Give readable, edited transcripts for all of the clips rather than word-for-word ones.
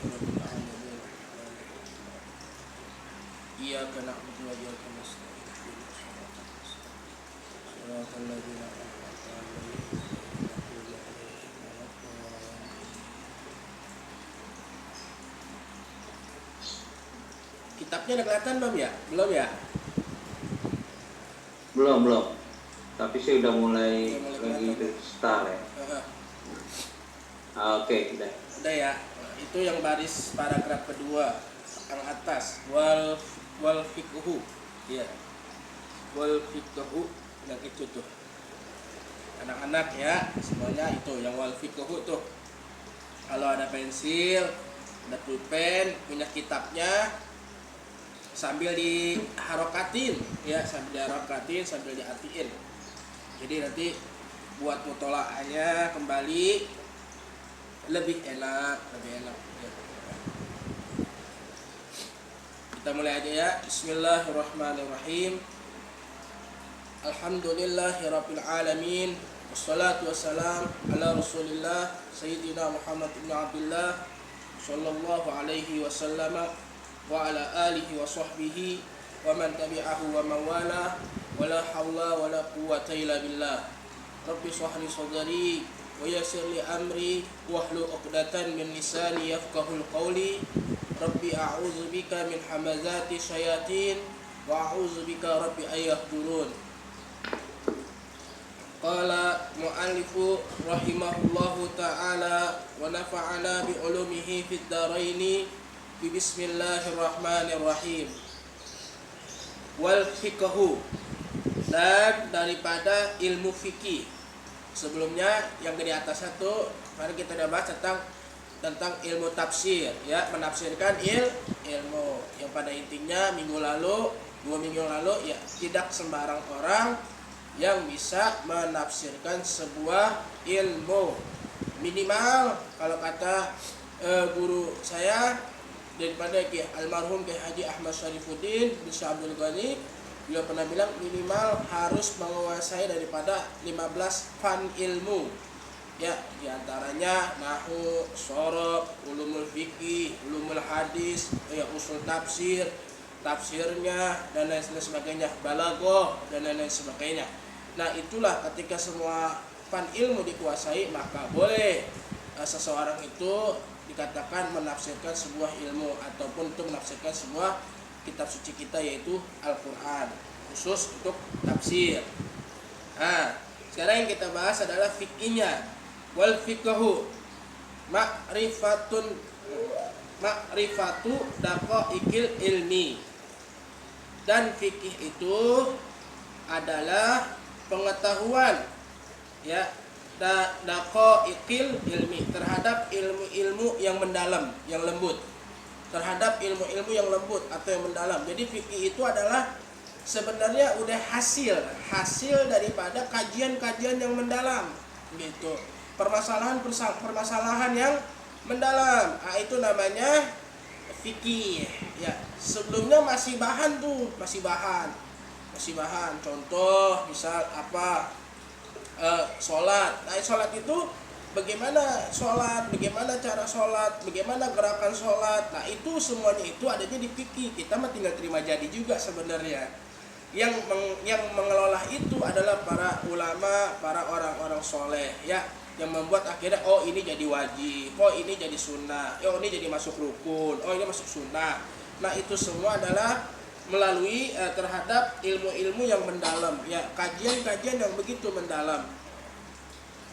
rabbil alamin. Iyyaka na'budu wa iyyaka nasta'in. Shiratal ladzina an'amta 'alaihim ghairil maghdubi 'alaihim waladdallin. Kitabnya udah kelihatan belum ya? Belum ya? Belum. Tapi saya udah mulai lagi kelihatan. start ya. Oke, udah. Udah ya. Nah, itu yang baris paragraf kedua yang atas. Wal fiqhu. Iya. Wal fiqhu yang itu tuh. Anak-anak ya, semuanya itu yang wal fiqhu tuh. Kalau ada pensil, ada pulpen, punya kitabnya, sambil diharokatin ya, sambil diartiin. Jadi nanti buat mutola'anya kembali lebih enak ya. Kita mulai aja ya. Bismillahirrahmanirrahim. Alhamdulillahirabbil alamin. Wassalatu wassalam ala Rasulillah Sayyidina Muhammad ibn Abdullah sallallahu alaihi wasallam wa ala alihi wa sahbihi wa man tabi'ahu wa mawala wa la hawla wa la quwwata illa billah. Rabbi shrah li sadri wa yassir li amri wahlul 'uqdatan min lisani yafqahul qawli. Rabbi a'udzu bika min hamazati syayatin wa a'udzu bika rabbi ayahdurun. Qala mu'allifu rahimahullahu ta'ala wa nafa'ana bi ulumihi fid dharaini. Bismillahirrahmanirrahim. Wal fiqhu, dan daripada ilmu fikih. Sebelumnya yang di atas satu, kemarin kita udah bahas tentang ilmu tafsir ya, menafsirkan ilmu yang pada intinya dua minggu lalu ya, tidak sembarang orang yang bisa menafsirkan sebuah ilmu. Minimal kalau kata guru saya daripada almarhum Kiai Haji Ahmad Syarifuddin bin Syabdul Ghani, beliau pernah bilang minimal harus menguasai daripada 15 fan ilmu ya, diantaranya nahwu, shorof, ulumul fikih, ulumul hadis ya, usul tafsirnya dan lain sebagainya, balaghah dan lain sebagainya. Nah itulah ketika semua fan ilmu dikuasai, maka boleh seseorang itu dikatakan menafsirkan sebuah ilmu ataupun untuk menafsirkan sebuah kitab suci kita, yaitu Al-Quran, khusus untuk tafsir. Nah, sekarang yang kita bahas adalah fikihnya. Wal fiqhu ma'rifatu daqaiqil ilmi. Dan fikih itu adalah pengetahuan ya, daqaiqil ilmi, terhadap ilmu-ilmu yang mendalam, yang lembut, terhadap ilmu-ilmu yang lembut atau yang mendalam. Jadi fikih itu adalah sebenarnya udah hasil daripada kajian-kajian yang mendalam gitu, permasalahan yang mendalam. Nah, itu namanya fikih ya. Sebelumnya masih bahan. Contoh misal apa, sholat. Nah, sholat itu bagaimana sholat, bagaimana cara sholat, bagaimana gerakan sholat. Nah itu semuanya itu adanya di fikih. Kita mah tinggal terima jadi juga sebenarnya. Yang mengelola itu adalah para ulama, para orang-orang soleh ya, yang membuat akhirnya oh ini jadi wajib, oh ini jadi sunnah, oh ini jadi masuk rukun, oh ini masuk sunnah. Nah itu semua adalah melalui terhadap ilmu-ilmu yang mendalam ya, kajian-kajian yang begitu mendalam,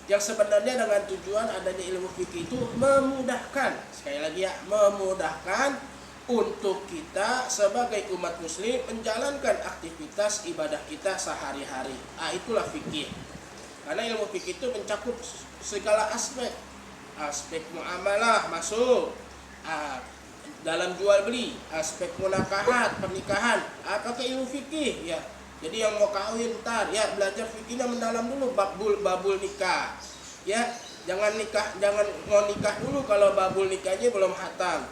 yang sebenarnya dengan tujuan adanya ilmu fikih itu memudahkan, sekali lagi ya, memudahkan untuk kita sebagai umat muslim menjalankan aktivitas ibadah kita sehari-hari. Ah itulah fikih. Karena ilmu fikih itu mencakup segala aspek muamalah masuk, dalam jual beli, aspek munakahat, pernikahan, pakai ilmu fikih ya. Jadi yang mau kawin ntar ya belajar fikihnya mendalam dulu, babul nikah ya. Jangan mau nikah dulu kalau babul nikahnya belum hatam.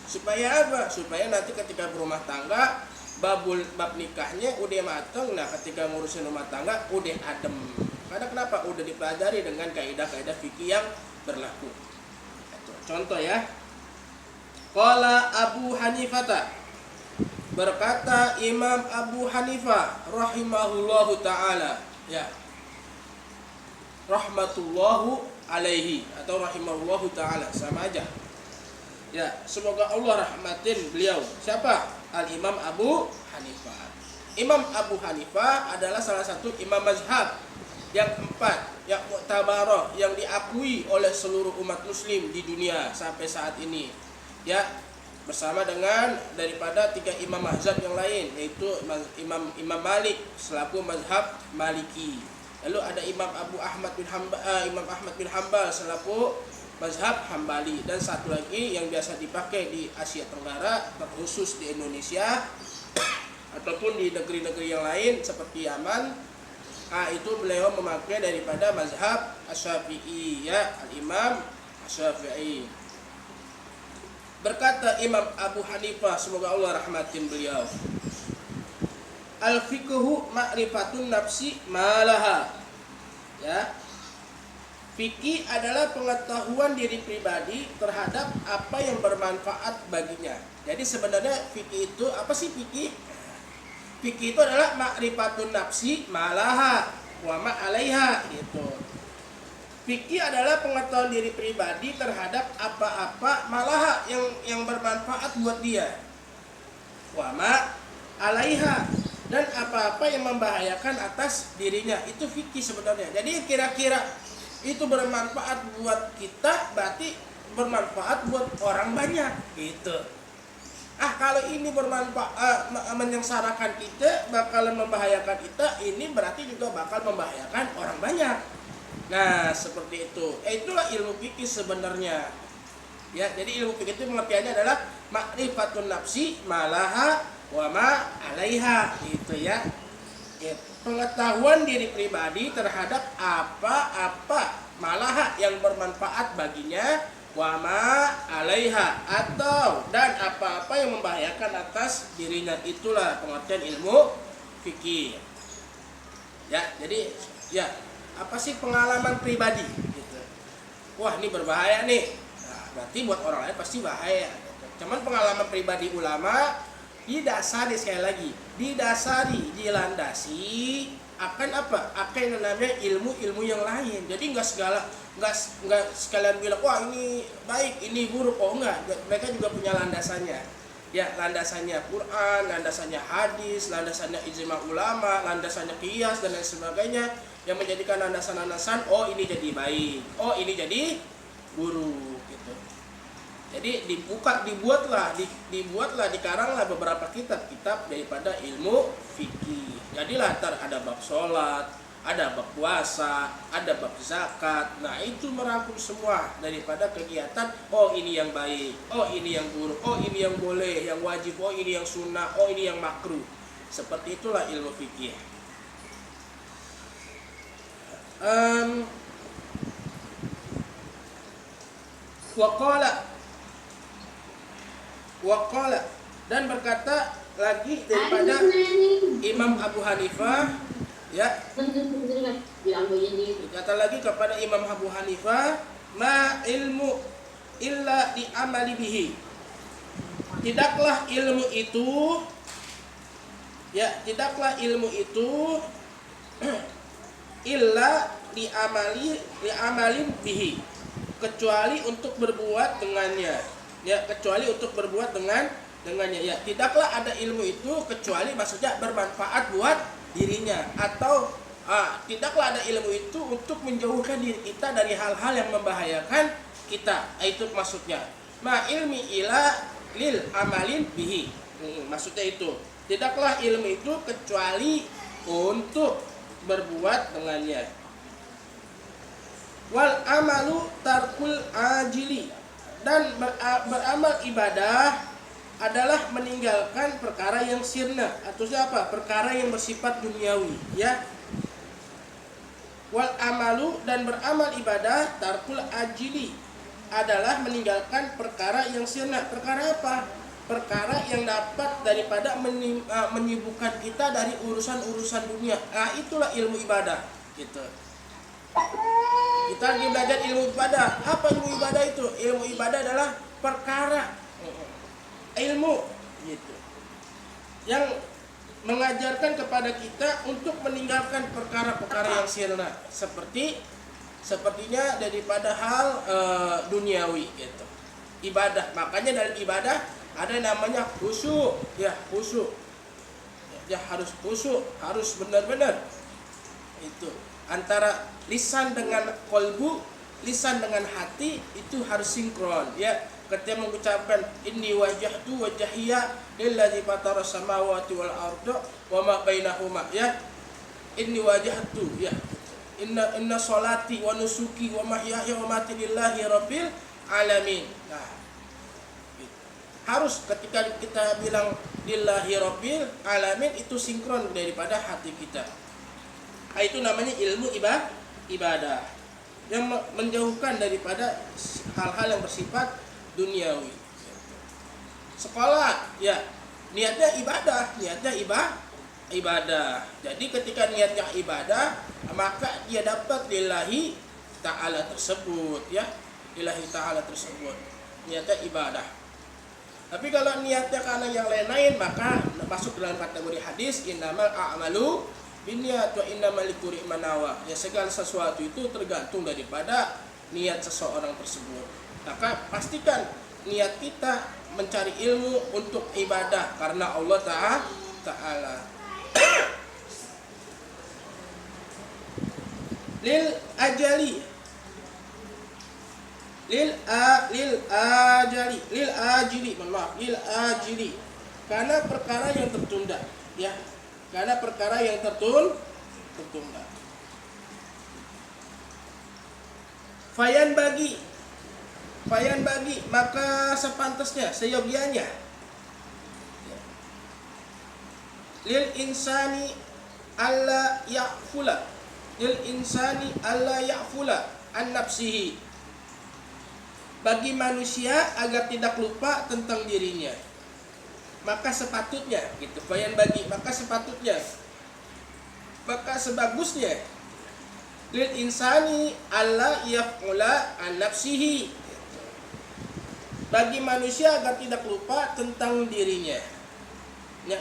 Supaya apa? Supaya nanti ketika berumah tangga bab nikahnya udah matang. Nah ketika ngurusin rumah tangga udah adem. Karena kenapa? Udah dipelajari dengan kaidah-kaidah fikih yang berlaku. Contoh ya, Qala Abu Hanifah, berkata Imam Abu Hanifah rahimahullahu taala, ya, rahmatullahu alaihi atau rahimahullahu taala sama aja. Ya, semoga Allah rahmatin beliau. Siapa? Al-Imam Abu Hanifah. Imam Abu Hanifah adalah salah satu imam mazhab yang keempat, yang mu'tabarah, yang diakui oleh seluruh umat muslim di dunia sampai saat ini. Ya, bersama dengan daripada 3 imam mazhab yang lain, yaitu Imam Malik selaku mazhab Maliki. Lalu ada Imam Ahmad bin Hambal selaku mazhab Hambali, dan satu lagi yang biasa dipakai di Asia Tenggara, terkhusus di Indonesia ataupun di negeri-negeri yang lain seperti Yaman, itu beliau memakai daripada mazhab Asy-Syafi'i, ya, Al-Imam Asy-Syafi'i. Berkata Imam Abu Hanifah, semoga Allah rahmatin beliau, al-fiqhu ma'rifatun nafsi malaha. Ya, fikih adalah pengetahuan diri pribadi terhadap apa yang bermanfaat baginya. Jadi sebenarnya fikih itu apa sih fikih? Fikih itu adalah ma'rifatun nafsi malaha wa ma 'alaiha gitu. Fikih adalah pengetahuan diri pribadi terhadap apa-apa malaha yang bermanfaat buat dia. Wa ma 'alaiha, dan apa-apa yang membahayakan atas dirinya. Itu fikih sebenarnya. Jadi kira-kira itu bermanfaat buat kita, berarti bermanfaat buat orang banyak gitu. Kalau ini bermanfaat menyengsarakan kita, bakalan membahayakan kita, ini berarti juga bakal membahayakan orang banyak. Nah, seperti itu. Itulah ilmu fikih sebenarnya. Ya, jadi ilmu fikih itu pengertiannya adalah ma'rifatun nafsi malaha wa ma 'alaiha gitu ya. Pengetahuan diri pribadi terhadap apa-apa malaha yang bermanfaat baginya, wa ma 'alaiha, atau dan apa-apa yang membahayakan atas dirinya. Itulah pengertian ilmu fikih. Ya, jadi ya, apa sih pengalaman pribadi gitu. Wah, ini berbahaya nih. Nah, berarti buat orang lain pasti bahaya. Cuman pengalaman pribadi ulama didasari, sekali lagi, dilandasi akan apa? Akan yang namanya ilmu-ilmu yang lain. Jadi nggak sekalian bilang wah ini baik, ini buruk. Oh enggak, mereka juga punya landasannya. Ya, landasannya Quran, landasannya hadis, landasannya ijma ulama, landasannya qiyas dan lain sebagainya, yang menjadikan landasan-landasan oh ini jadi baik, oh ini jadi buruk gitu. Jadi dikaranglah beberapa kitab-kitab daripada ilmu fikih. Jadilah ada bab sholat, ada bab puasa, ada bab zakat. Nah, itu merangkum semua daripada kegiatan. Oh, ini yang baik, oh ini yang buruk, oh ini yang boleh, yang wajib, oh ini yang sunnah, oh ini yang makruh. Seperti itulah ilmu fikih. Waqala, dan berkata lagi daripada Imam Abu Hanifah, ya, kata lagi kepada Imam Abu Hanifah, ma ilmu illa di'amali bihi. Tidaklah ilmu itu illa di'amalin bihi, kecuali untuk berbuat dengannya. Ya, kecuali untuk berbuat dengannya. Ya, tidaklah ada ilmu itu kecuali maksudnya bermanfaat buat dirinya, atau tidaklah ada ilmu itu untuk menjauhkan diri kita dari hal-hal yang membahayakan kita. Itu maksudnya. Ma ilmi ila lil amalin bihi. Maksudnya itu. Tidaklah ilmu itu kecuali untuk berbuat dengannya. Wal amalu tarkul ajili, dan beramal ibadah adalah meninggalkan perkara yang sirna, atau siapa? Perkara yang bersifat duniawi, ya. Wal amalu, dan beramal ibadah, tarkul ajili, adalah meninggalkan perkara yang sirna. Perkara apa? Perkara yang dapat daripada menyibukkan kita dari urusan-urusan dunia. Nah, itulah ilmu ibadah gitu. Kita lagi belajar ilmu ibadah. Apa ilmu ibadah itu? Ilmu ibadah adalah perkara yang mengajarkan kepada kita untuk meninggalkan perkara-perkara yang sirna, sepertinya daripada hal duniawi gitu. Ibadah, makanya dalam ibadah ada yang namanya khusyuk, ya khusyuk. Ya harus khusyuk, harus benar-benar itu antara lisan dengan kolbu, lisan dengan hati itu harus sinkron ya. Ketika mengucapkan inni wajjahtu wajhiya lillazi fatara samawati wal arda wa ma bainahuma ya. Inni wajjahtu ya. Inna sholati wa nusuki wa mahyaya wa mati lillahi rabbil alamin. Nah, harus ketika kita bilang lillahi rabbil alamin itu sinkron daripada hati kita. Nah, itu namanya ilmu ibadah yang menjauhkan daripada hal-hal yang bersifat duniawi. Sekolah ya niatnya ibadah. Jadi ketika niatnya ibadah, maka dia dapat lillahi ta'ala tersebut ya. Lillahi ta'ala tersebut. Niatnya ibadah. Tapi kalau niatnya karena yang lain-lain, maka masuk dalam kategori hadis innamal a'malu binniyat wa innamal likulli man nawa. Ya segala sesuatu itu tergantung daripada niat seseorang tersebut. Maka pastikan niat kita mencari ilmu untuk ibadah karena Allah Ta'ala. Lil ajili karena perkara yang tertunda ya, karena perkara yang tertunda. Fayan bagi maka sepantasnya seyogianya lil insani alla ya'fula an nafsihi, bagi manusia agar tidak lupa tentang dirinya. Maka sepatutnya gitu, bayan bagi maka sepatutnya, maka sebagusnya lil insani alla ya'fula an nafsihi, bagi manusia agar tidak lupa tentang dirinya ya.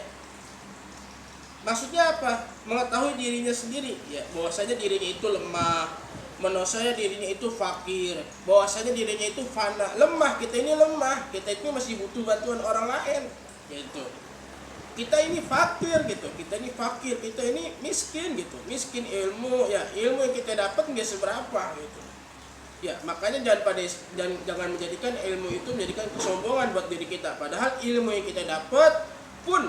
Maksudnya apa? Mengetahui dirinya sendiri ya, bahwasanya dirinya itu lemah, bahwasanya dirinya itu fakir, bahwasanya dirinya itu fana. Lemah, kita ini lemah, kita itu masih butuh bantuan orang lain gitu. Kita ini fakir gitu, kita ini miskin gitu, miskin ilmu ya, ilmu yang kita dapat nggak seberapa gitu ya. Makanya jangan menjadikan ilmu itu menjadikan kesombongan buat diri kita, padahal ilmu yang kita dapat pun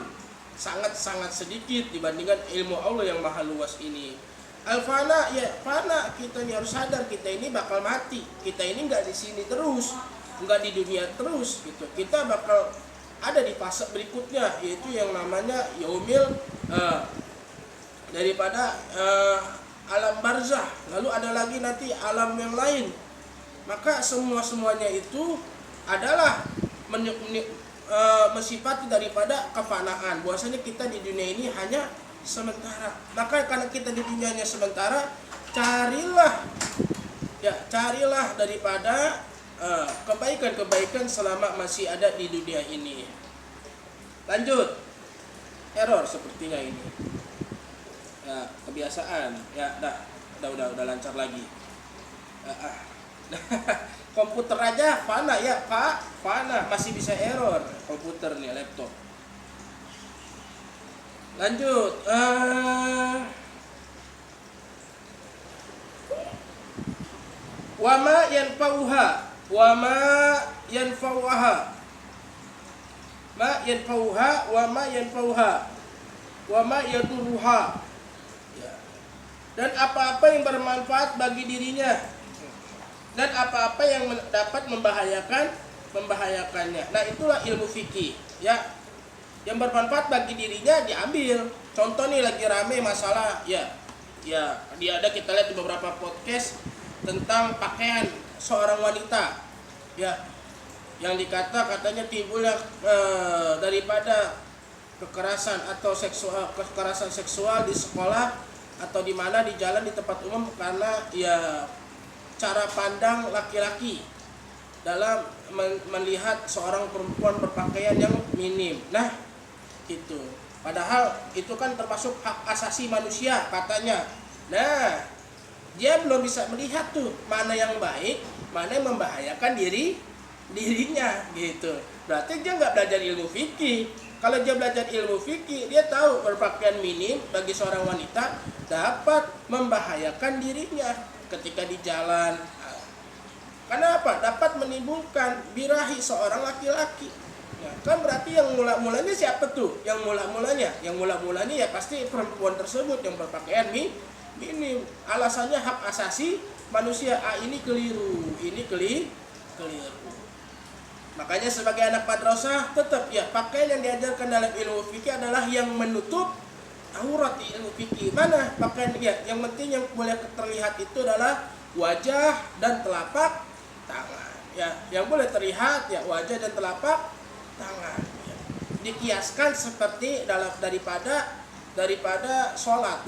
sangat-sangat sedikit dibandingkan ilmu Allah yang maha luas ini. Al-fana ya, fana, kita ini harus sadar kita ini bakal mati. Kita ini nggak di sini terus, nggak di dunia terus gitu. Kita bakal ada di fase berikutnya, yaitu yang namanya yaumil daripada alam barzah. Lalu ada lagi nanti alam yang lain. Maka semuanya itu adalah mensifati daripada kefanaan. Bahwasanya kita di dunia ini hanya sementara. Maka karena kita di dunianya sementara, carilah daripada kebaikan-kebaikan selama masih ada di dunia ini. Lanjut, error sepertinya ini. Ya, kebiasaan. Ya, udah lancar lagi. Komputer aja fana ya Pak, fana masih bisa error komputer nih, laptop. Lanjut, wama yanfa'uha wama yaduruha ya. Dan apa-apa yang bermanfaat bagi dirinya dan apa-apa yang dapat membahayakannya. Nah, itulah ilmu fikih ya. Yang bermanfaat bagi dirinya diambil. Contoh nih lagi rame masalah ya dia ada, kita lihat di beberapa podcast tentang pakaian seorang wanita ya, yang katanya timbulnya daripada kekerasan seksual di sekolah atau di mana di jalan, di tempat umum, karena ya cara pandang laki-laki dalam melihat seorang perempuan berpakaian yang minim. Nah, itu Padahal itu kan termasuk hak asasi manusia katanya. Nah, dia belum bisa melihat tuh mana yang baik, mana yang membahayakan dirinya gitu. Berarti dia nggak belajar ilmu fikih. Kalau dia belajar ilmu fikih, dia tahu berpakaian minim bagi seorang wanita dapat membahayakan dirinya ketika di jalan. Karena apa? Dapat menimbulkan birahi seorang laki-laki. Ya, kan berarti yang mula-mulanya siapa tuh? Yang mula-mulanya ya pasti perempuan tersebut yang berpakaian minim. Alasannya hak asasi manusia. Ini keliru, ini keliru. Makanya sebagai anak madrasah tetap ya pakaian yang diajarkan dalam ilmu fikih adalah yang menutup aurat di ilmu fikih. Mana pakaian ya? Yang penting yang boleh terlihat itu adalah wajah dan telapak tangan. Ya, yang boleh terlihat ya wajah dan telapak tangan. Ya. Dikiaskan seperti daripada sholat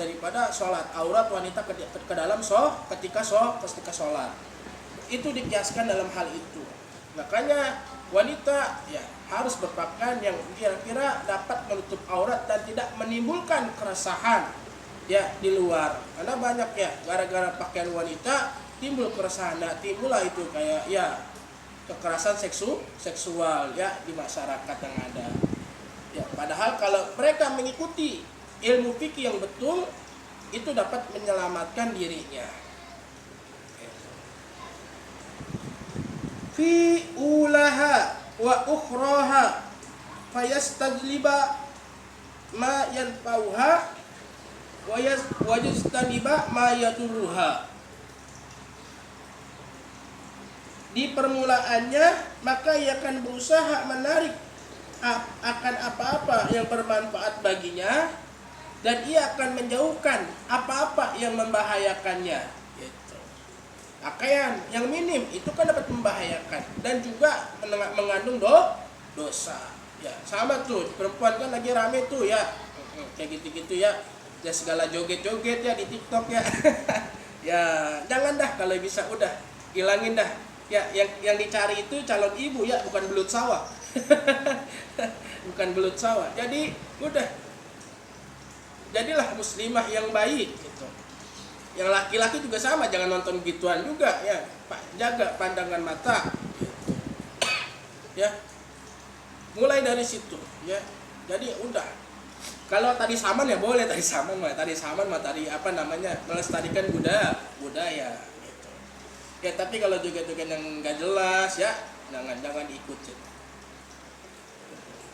aurat wanita ke dalam ketika sholat. Itu dikiaskan dalam hal itu. Makanya wanita ya harus berpakaian yang kira-kira dapat menutup aurat dan tidak menimbulkan keresahan ya di luar. Karena banyak ya gara-gara pakaian wanita timbul keresahan. Nah, timbullah itu kayak ya kekerasan seksual ya di masyarakat yang ada. Ya, padahal kalau mereka mengikuti ilmu fikih yang betul itu dapat menyelamatkan dirinya. Fi ulaha wa ukhraha fayastajliba ma yanfauha wa yajtaniba ma yadurruha. Di permulaannya maka ia akan berusaha menarik akan apa-apa yang bermanfaat baginya dan ia akan menjauhkan apa-apa yang membahayakannya. Pakaian yang minim itu kan dapat membahayakan dan juga mengandung dosa. Ya, sama tuh perempuan kan lagi rame tuh ya. Kayak gitu-gitu ya. Ya segala joget-joget ya di TikTok ya. Ya, jangan dah kalau bisa udah hilangin dah. Ya, yang dicari itu calon ibu ya, bukan belut sawah. Bukan belut sawah. Jadi udah jadilah muslimah yang baik gitu. Yang laki-laki juga sama, jangan nonton gituan juga ya. Jaga pandangan mata gitu. Ya. Mulai dari situ ya. Jadi udah. Kalau tadi saman ya boleh tadi saman mah tadi apa namanya? Melestarikan budaya gitu. Ya, tapi kalau joget-joget yang enggak jelas ya, jangan diikutin.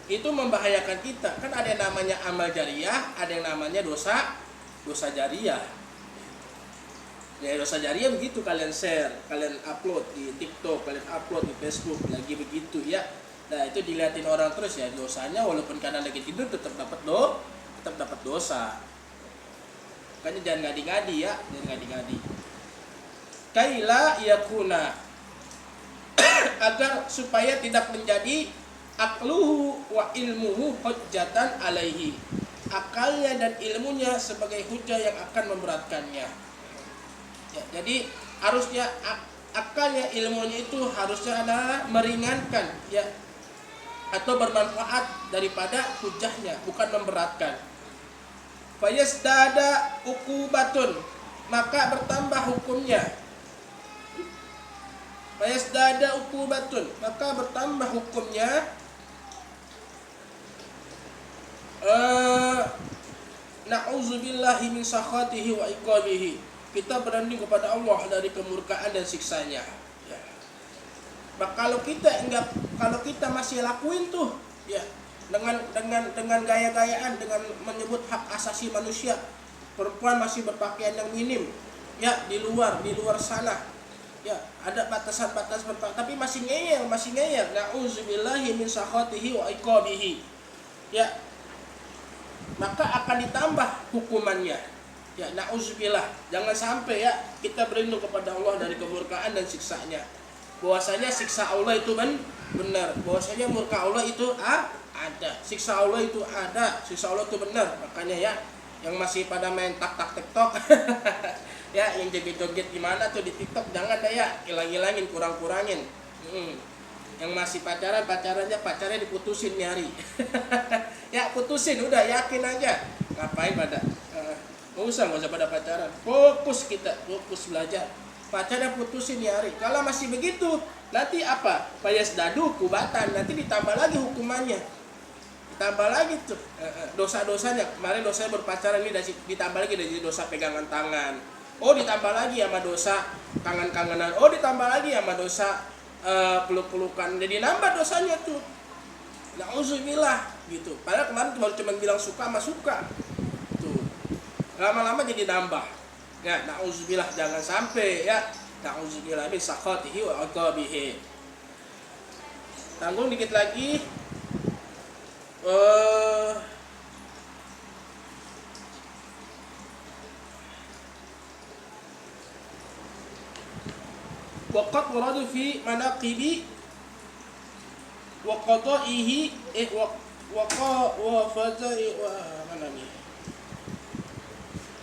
Itu membahayakan kita. Kan ada yang namanya amal jariyah, ada yang namanya dosa jariyah. Ya, dosa jariah begitu, kalian share, kalian upload di TikTok, kalian upload di Facebook, lagi begitu ya. Nah, itu dilihatin orang terus ya, dosanya walaupun karena lagi tidur tetap dapat dosa. Makanya jangan ngadi-ngadi ya, Kaila yakuna agar supaya tidak menjadi akluhu wa ilmuhu hujjatan alaihi. Akalnya dan ilmunya sebagai hujah yang akan memberatkannya. Ya, jadi harusnya akalnya ilmunya itu harusnya adalah meringankan ya atau bermanfaat daripada hujahnya, bukan memberatkan. Fayasdada uqubatun, maka bertambah hukumnya. Fayasdada uqubatun, maka bertambah hukumnya. Na'udzubillahi min sakhatihi wa iqabihi. Kita berlindung kepada Allah dari kemurkaan dan siksanya. Ya. Kalau kita masih lakuin tuh, ya dengan gaya-gayaan, dengan menyebut hak asasi manusia, perempuan masih berpakaian yang minim, ya di luar sana, ya ada batasan-batasan berpakaian, tapi masih ngeyel. Na'udzubillahi min sakhatihi wa iqabihi. Ya, maka akan ditambah hukumannya. Ya, na'udzubillah, jangan sampai ya kita berlindung kepada Allah dari kemurkaan dan siksanya. Bahwasanya siksa Allah itu benar, bahwasanya murka Allah itu ada, siksa Allah itu ada, siksa Allah itu benar. Makanya ya, yang masih pada main TikTok ya, yang joget-joget gimana tuh di TikTok, jangan deh ya, hilangin, kurangin. Yang masih pacarannya diputusin nyari. Ya putusin, udah yakin aja. Ngapain pada nggak usah pada pacaran. Fokus belajar. Pacarnya putusin nyari. Kalau masih begitu, nanti apa? Payas dadu kubatan, nanti ditambah lagi hukumannya. Ditambah lagi tuh dosa-dosanya. Kemarin dosanya berpacaran, ini ditambah lagi dari dosa pegangan tangan. Oh ditambah lagi sama dosa kangen-kangenan. Oh ditambah lagi sama dosa peluk-pelukan. Jadi nambah dosanya tuh. Nauzubillah gitu. Padahal kemarin baru cuma bilang suka sama suka. Tuh. Lama-lama jadi nambah. Ya, nauzubillah, jangan sampai ya. Nauzubillah min sakhatihi wa aqabihi. Tanggung dikit lagi. Waqad warada fi manaqibi wa qada'ihi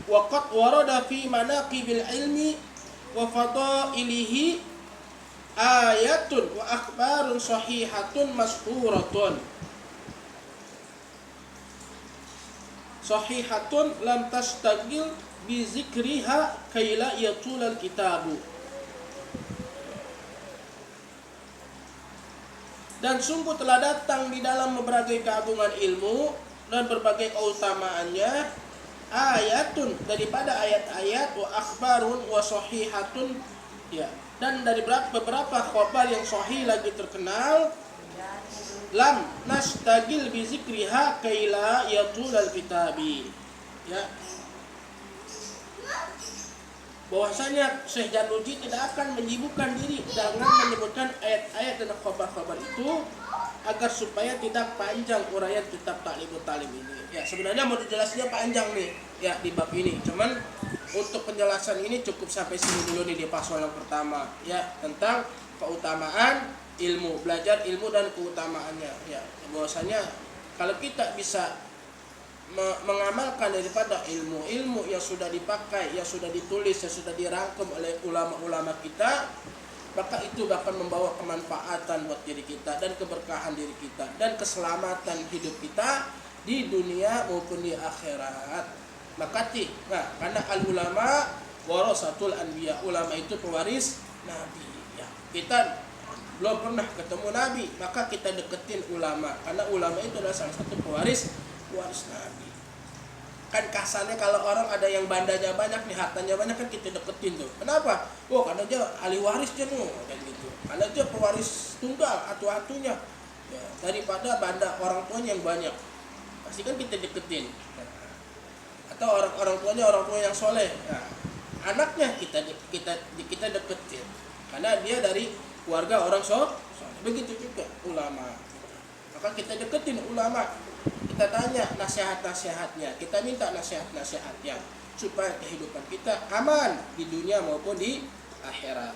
waqad warada fi manaqibil ilmi wa fadailihi ayatun wa akhbarun sahihatun mashhuratun lam tastagil bi zikriha kaila yatulal kitabu. Dan sungguh telah datang di dalam berbagai keagungan ilmu dan berbagai keutamaannya ayatun, daripada ayat-ayat, wa akhbarun wa sahihatun, ya, dan dari beberapa khabar yang sahih lagi terkenal. Lam nastagil bi zikriha kaila yatulal kitabi, ya, bahwasanya Syekh Januji tidak akan menyibukkan diri dengan menyebutkan ayat-ayat dan khabar-khabar itu agar supaya tidak panjang uraian kitab Ta'limut Ta'lim ini. Ya, sebenarnya mau dijelasnya panjang nih ya di bab ini. Cuman untuk penjelasan ini cukup sampai sini dulu nih di pasal yang pertama ya, tentang keutamaan ilmu, belajar ilmu dan keutamaannya ya. Bahwasanya kalau kita bisa mengamalkan daripada ilmu yang sudah dipakai, yang sudah ditulis, yang sudah dirangkum oleh ulama-ulama kita, maka itu akan membawa kemanfaatan buat diri kita dan keberkahan diri kita dan keselamatan hidup kita di dunia maupun di akhirat. Karena al-ulama warasatul anbiya, ulama itu pewaris nabi ya. Kita belum pernah ketemu nabi, maka kita deketin ulama karena ulama itu adalah salah satu pewaris nabi. Kan kasarnya kalau orang ada yang bandanya banyak nih, hartanya banyak, kan kita deketin tuh. Kenapa? Oh karena dia ahli waris jenuh kayak gitu. Karena dia pewaris tunggal atu-atunya ya, daripada banda orang tuanya yang banyak. Pasti kan kita deketin. Atau orang tuanya orang tua yang soleh. Nah, anaknya kita deketin. Karena dia dari keluarga orang soleh. Begitu juga ulama. Maka kita deketin ulama. Kita tanya nasihat-nasihatnya, kita minta nasihat-nasihatnya supaya kehidupan kita aman di dunia maupun di akhirat.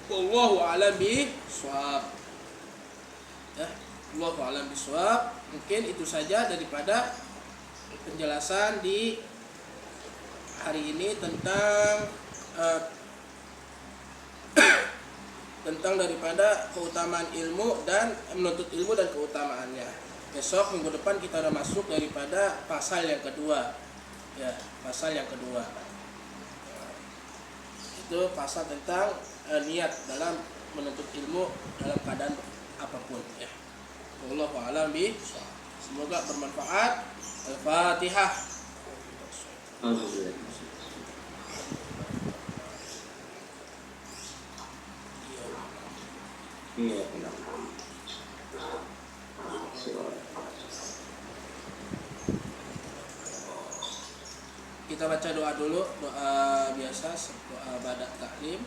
Wallahu a'lam bishawab. Ya, wallahu a'lam bishawab. Mungkin itu saja daripada penjelasan di hari ini tentang tentang daripada keutamaan ilmu dan menuntut ilmu dan keutamaannya. Besok minggu depan kita udah masuk daripada pasal yang kedua ya, pasal yang kedua itu pasal tentang niat dalam menuntut ilmu dalam keadaan apapun ya. Wallahu a'lam bishawab. Semoga bermanfaat. Al-Fatihah. Iya. Kita baca doa dulu, doa biasa, doa badak taklim.